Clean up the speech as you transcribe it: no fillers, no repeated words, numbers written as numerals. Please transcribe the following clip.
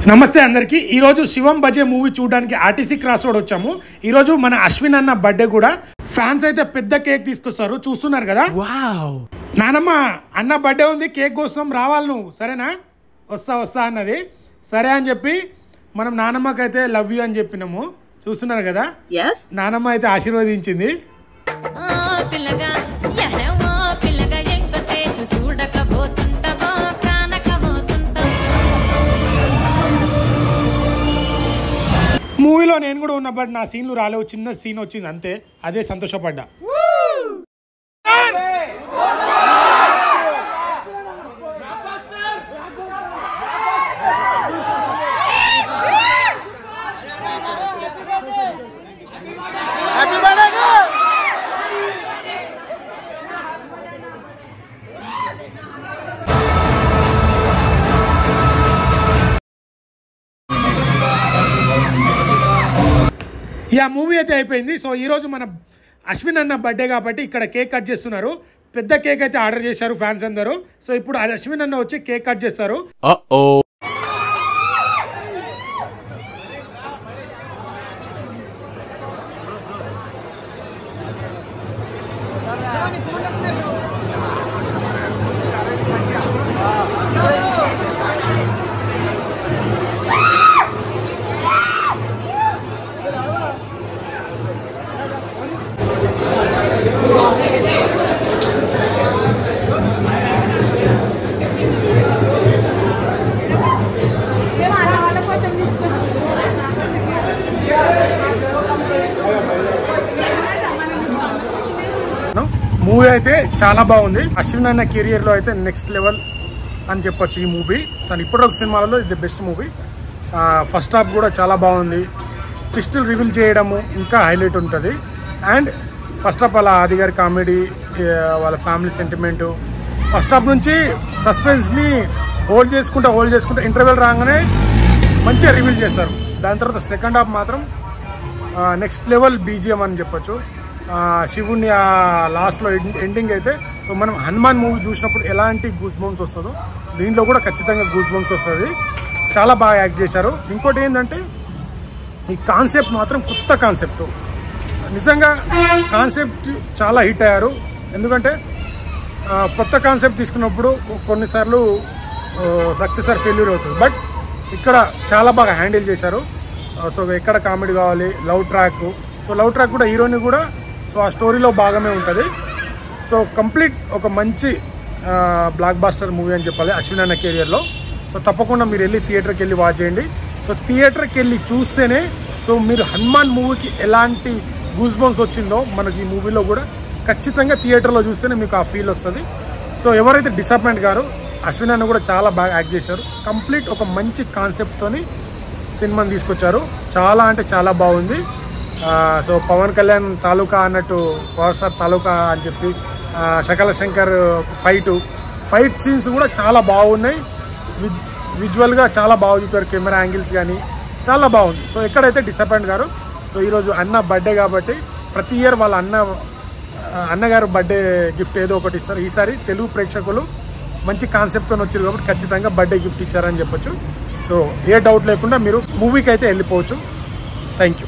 నమస్తే అందరికి ఈ రోజు శివం బజే మూవీ చూడడానికి ఆర్టీసీ క్రాస్ రోడ్ వచ్చాము. ఈ రోజు మన అశ్విన్ అన్న బర్త్డే కూడా. ఫ్యాన్స్ అయితే పెద్ద కేక్ తీసుకొస్తారు, చూస్తున్నారు కదా. వావ్, నానమ్మ అన్న బర్త్డే ఉంది, కేక్ కోసం రావాలి నువ్వు, సరేనా? వస్తా అన్నది. సరే అని చెప్పి మనం నానమ్మకి అయితే లవ్ యూ అని చెప్పినాము. చూస్తున్నారు కదా, నానమ్మ అయితే ఆశీర్వదించింది. మూవీలో నేను కూడా ఉన్నా, బట్ నా సీన్లు రాలేవు, చిన్న సీన్ వచ్చింది అంతే, అదే సంతోషపడ్డా. యా, మూవీ అయితే అయిపోయింది. సో ఈరోజు మన అశ్విన్ అన్న బర్త్డే కాబట్టి ఇక్కడ కేక్ కట్ చేస్తున్నారు. పెద్ద కేక్ అయితే ఆర్డర్ చేశారు ఫ్యాన్స్ అందరూ. సో ఇప్పుడు అశ్విన్ అన్న వచ్చి కేక్ కట్ చేస్తారు. మూవీ అయితే చాలా బాగుంది. అశ్విన్ అన్న కెరియర్ లో అయితే నెక్స్ట్ లెవెల్ అని చెప్పొచ్చు ఈ మూవీ. తను ఇప్పటివరకు సినిమాలలో ఇది బెస్ట్ మూవీ. ఫస్ట్ హాఫ్ కూడా చాలా బాగుంది. ట్విస్టులు రివీల్ చేయడము ఇంకా హైలైట్ ఉంటుంది. అండ్ ఫస్ట్ హాఫ్ అలా ఆది గారి కామెడీ, వాళ్ళ ఫ్యామిలీ సెంటిమెంట్, ఫస్ట్ హాఫ్ నుంచి సస్పెన్స్ ని హోల్డ్ చేసుకుంటూ ఇంటర్వెల్ రాగానే మంచిగా రివీల్ చేస్తారు. దాని తర్వాత సెకండ్ హాఫ్ మాత్రం నెక్స్ట్ లెవెల్ బీజిఎం అని చెప్పొచ్చు. శివుని ఆ లాస్ట్ లో ఎండింగ్ అయితే, సో మనం హనుమాన్ మూవీ చూసినప్పుడు ఎలాంటి గూస్ బంప్స్ వస్తుందో దీంట్లో కూడా ఖచ్చితంగా గూస్ బంప్స్ వస్తుంది. చాలా బాగా యాక్ట్ చేశారు. ఇంకోటి ఏంటంటే ఈ కాన్సెప్ట్ మాత్రం కొత్త కాన్సెప్ట్, నిజంగా కాన్సెప్ట్ చాలా హిట్ అయ్యారు. ఎందుకంటే కొత్త కాన్సెప్ట్ తీసుకున్నప్పుడు కొన్నిసార్లు సక్సెస్ ఆర్ ఫెయిల్యూర్ అవుతుంది. బట్ ఇక్కడ చాలా బాగా హ్యాండిల్ చేశారు. సో ఎక్కడ కామెడీ కావాలి, love track, so love track కూడా హీరోని కూడా సో ఆ స్టోరీలో భాగమే ఉంటుంది. సో కంప్లీట్ ఒక మంచి బ్లాక్ బాస్టర్ మూవీ అని చెప్పాలి అశ్విన్ అన్న కెరియర్లో. సో తప్పకుండా మీరు వెళ్ళి థియేటర్కి వెళ్ళి వాచ్ చేయండి. సో థియేటర్కి వెళ్ళి చూస్తేనే సో మీరు హనుమాన్ మూవీకి ఎలాంటి గూస్ బంప్స్ వచ్చిందో మనకి ఈ మూవీలో కూడా ఖచ్చితంగా థియేటర్లో చూస్తేనే మీకు ఆ ఫీల్ వస్తుంది. సో ఎవరైతే డిసప్పాయింట్ గారు, అశ్విన్ అన్న కూడా చాలా బాగా యాక్ట్ చేశారు. కంప్లీట్ ఒక మంచి కాన్సెప్ట్తోని సినిమాని తీసుకొచ్చారు. చాలా అంటే చాలా బాగుంది. సో పవన్ కళ్యాణ్ తాలూకా అన్నట్టు, పవర్ స్టార్ తాలూకా అని చెప్పి శకల శంకర్ ఫైట్ సీన్స్ కూడా చాలా బాగున్నాయి. విజువల్గా చాలా బాగా చూపారు, కెమెరా యాంగిల్స్ కానీ చాలా బాగుంది. సో ఎక్కడైతే డిసప్పాయింట్ గారు. సో ఈరోజు అన్న బర్త్డే కాబట్టి ప్రతి ఇయర్ వాళ్ళ అన్నగారు బర్త్డే గిఫ్ట్ ఏదో ఒకటి ఇస్తారు. ఈసారి తెలుగు ప్రేక్షకులు మంచి కాన్సెప్ట్తో వచ్చారు కాబట్టి ఖచ్చితంగా బర్త్డే గిఫ్ట్ ఇచ్చారని చెప్పొచ్చు. సో ఏ డౌట్ లేకుండా మీరు మూవీకి అయితే వెళ్ళిపోవచ్చు. Thank you.